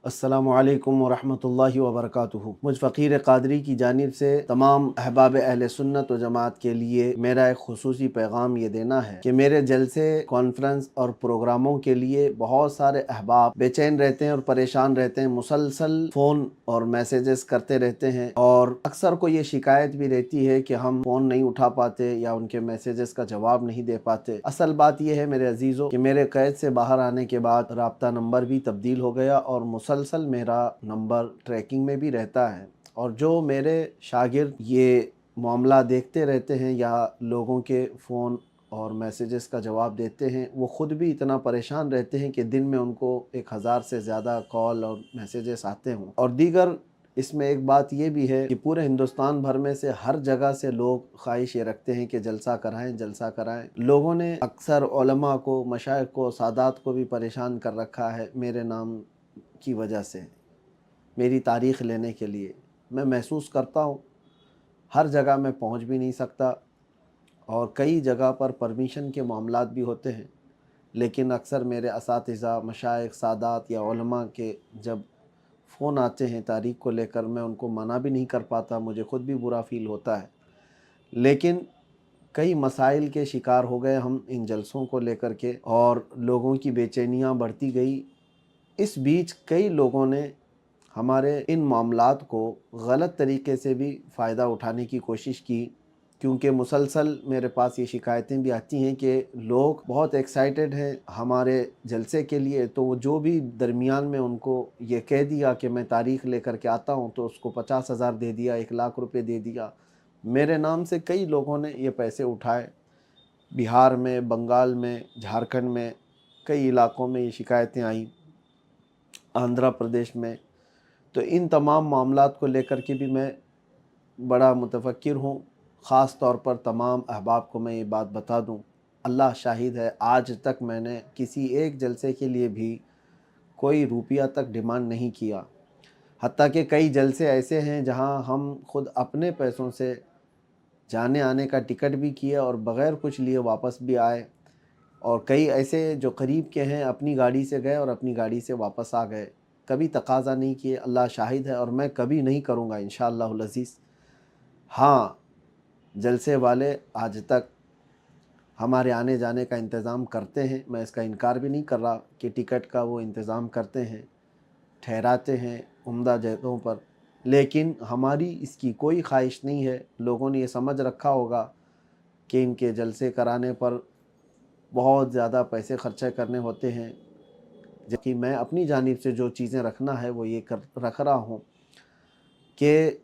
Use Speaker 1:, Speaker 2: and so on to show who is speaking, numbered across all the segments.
Speaker 1: अस्सलामु अलैकुम वरहमतुल्लाहि वबरकातुहू। मुझ फ़कीर क़ादरी की जानिब से तमाम अहबाब अहले सुन्नत व जमात के लिए मेरा एक खुसूसी पैगाम ये देना है कि मेरे जलसे, कॉन्फ्रेंस और प्रोग्रामों के लिए बहुत सारे अहबाब बेचैन रहते हैं और परेशान रहते हैं। मुसलसल फ़ोन और मैसेजेस करते रहते हैं और अक्सर को ये शिकायत भी रहती है कि हम फ़ोन नहीं उठा पाते या उनके मैसेजेस का जवाब नहीं दे पाते। असल बात यह है मेरे अजीज़ों कि मेरे कैद से बाहर आने के बाद राब्ता नंबर भी तब्दील हो गया और मुसलसल मेरा नंबर ट्रैकिंग में भी रहता है। और जो मेरे शागिर्द ये मामला देखते रहते हैं या लोगों के फ़ोन और मैसेजेस का जवाब देते हैं, वो ख़ुद भी इतना परेशान रहते हैं कि दिन में उनको 1000 से ज़्यादा कॉल और मैसेजेस आते हों। और दीगर इसमें एक बात ये भी है कि पूरे हिंदुस्तान भर में से हर जगह से लोग ख्वाहिश ये रखते हैं कि जलसा कराएं, जलसा कराएं। लोगों ने अक्सर उलमा को, मशाइख को, सादात को भी परेशान कर रखा है मेरे नाम की वजह से, मेरी तारीख़ लेने के लिए। मैं महसूस करता हूँ हर जगह मैं पहुँच भी नहीं सकता और कई जगह पर परमिशन के मामलात भी होते हैं, लेकिन अक्सर मेरे असातिज़ा, मशाइख, सादात या उलमा के जब फ़ोन आते हैं तारीख़ को लेकर, मैं उनको मना भी नहीं कर पाता, मुझे ख़ुद भी बुरा फ़ील होता है। लेकिन कई मसाइल के शिकार हो गए हम इन जलसों को लेकर के और लोगों की बेचैनियाँ बढ़ती गई। इस बीच कई लोगों ने हमारे इन मामलात को गलत तरीके से भी फ़ायदा उठाने की कोशिश की, क्योंकि मुसलसल मेरे पास ये शिकायतें भी आती हैं कि लोग बहुत एक्साइटेड हैं हमारे जलसे के लिए, तो वो जो भी दरमियान में उनको ये कह दिया कि मैं तारीख़ लेकर के आता हूँ, तो उसको 50,000 दे दिया, 1,00,000 रुपये दे दिया। मेरे नाम से कई लोगों ने ये पैसे उठाए। बिहार में, बंगाल में, झारखंड में, कई इलाक़ों में ये शिकायतें आईं, आंध्र प्रदेश में। तो इन तमाम मामलात को लेकर के भी मैं बड़ा मुतफ़क्किर हूँ। ख़ास तौर पर तमाम अहबाब को मैं ये बात बता दूँ, अल्लाह शाहिद है, आज तक मैंने किसी एक जलसे के लिए भी कोई रुपया तक डिमांड नहीं किया। हत्ता कि कई जलसे ऐसे हैं जहाँ हम खुद अपने पैसों से जाने आने का टिकट भी किए और बग़ैर कुछ लिए वापस भी आए। और कई ऐसे जो करीब के हैं अपनी गाड़ी से गए और अपनी गाड़ी से वापस आ गए, कभी तकाज़ा नहीं किए। अल्लाह शाहिद है और मैं कभी नहीं करूँगा इंशाअल्लाहुल अज़ीज़। हाँ, जलसे वाले आज तक हमारे आने जाने का इंतज़ाम करते हैं, मैं इसका इनकार भी नहीं कर रहा कि टिकट का वो इंतज़ाम करते हैं, ठहराते हैं उम्दा जगहों पर, लेकिन हमारी इसकी कोई ख्वाहिश नहीं है। लोगों ने ये समझ रखा होगा कि इनके जलसे कराने पर बहुत ज़्यादा पैसे खर्चे करने होते हैं, जबकि मैं अपनी जानिब से जो चीज़ें रखना है वो ये रख रहा हूँ कि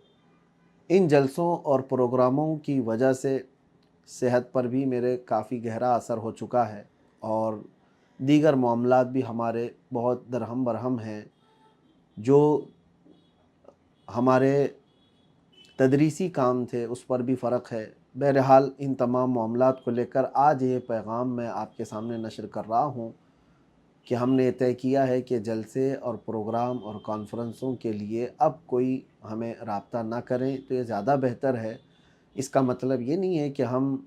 Speaker 1: इन जलसों और प्रोग्रामों की वजह से सेहत पर भी मेरे काफ़ी गहरा असर हो चुका है और दीगर मामलात भी हमारे बहुत दरहम बरहम हैं। जो हमारे तदरीसी काम थे उस पर भी फ़र्क है। बहरहाल इन तमाम मामलात को लेकर आज ये पैगाम मैं आपके सामने नशर कर रहा हूँ कि हमने तय किया है कि जलसे और प्रोग्राम और कॉन्फ्रेंसों के लिए अब कोई हमें राब्ता ना करें तो ये ज़्यादा बेहतर है। इसका मतलब ये नहीं है कि हम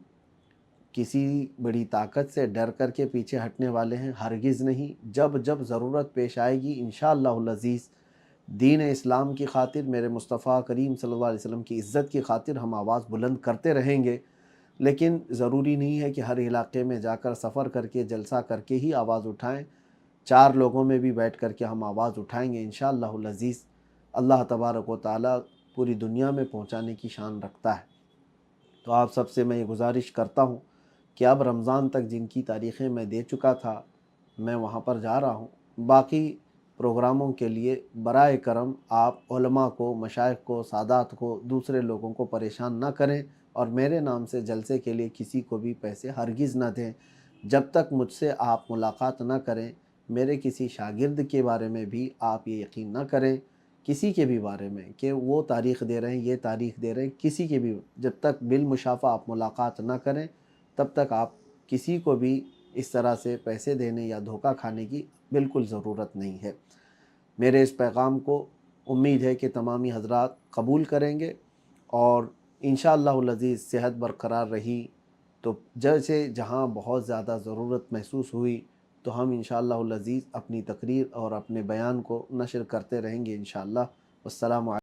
Speaker 1: किसी बड़ी ताकत से डर कर के पीछे हटने वाले हैं, हरगिज़ नहीं। जब जब ज़रूरत पेश आएगी इंशाअल्लाहुल अज़ीज़, दीन इस्लाम की खातिर, मेरे मुस्तफ़ा करीम सल्लल्लाहु अलैहि वसल्लम की इज़्ज़त की खातिर हम आवाज़ बुलंद करते रहेंगे। लेकिन ज़रूरी नहीं है कि हर इलाके में जाकर सफ़र करके, जलसा करके ही आवाज़ उठाएँ। 4 लोगों में भी बैठ कर के हम आवाज़ उठाएँगे इंशाअल्लाहुल अज़ीज़। अल्लाह तबारक व तआला पूरी दुनिया में पहुँचाने की शान रखता है। तो आप सबसे मैं ये गुज़ारिश करता हूँ कि अब रमज़ान तक जिनकी तारीख़ें मैं दे चुका था, मैं वहाँ पर जा रहा हूँ। बाकी प्रोग्रामों के लिए बराए करम आप उलमा को, मशाइख को, सादात को, दूसरे लोगों को परेशान ना करें और मेरे नाम से जलसे के लिए किसी को भी पैसे हरगिज़ ना दें। जब तक मुझसे आप मुलाकात ना करें, मेरे किसी शागिर्द के बारे में भी आप ये यकीन ना करें, किसी के भी बारे में कि वो तारीख़ दे रहे हैं, ये तारीख़ दे रहे हैं, किसी के भी जब तक बिलमुशाफ़ा आप मुलाकात ना करें, तब तक आप किसी को भी इस तरह से पैसे देने या धोखा खाने की बिल्कुल ज़रूरत नहीं है। मेरे इस पैगाम को उम्मीद है कि तमामी हज़रात कबूल करेंगे और इंशाअल्लाहुल अज़ीज़ सेहत बरकरार रही तो जैसे जहाँ बहुत ज़्यादा ज़रूरत महसूस हुई تو ہم انشاءاللہ العزیز اپنی تقریر اور اپنے بیان کو نشر کرتے رہیں گے انشاءاللہ۔ والسلام علیکم۔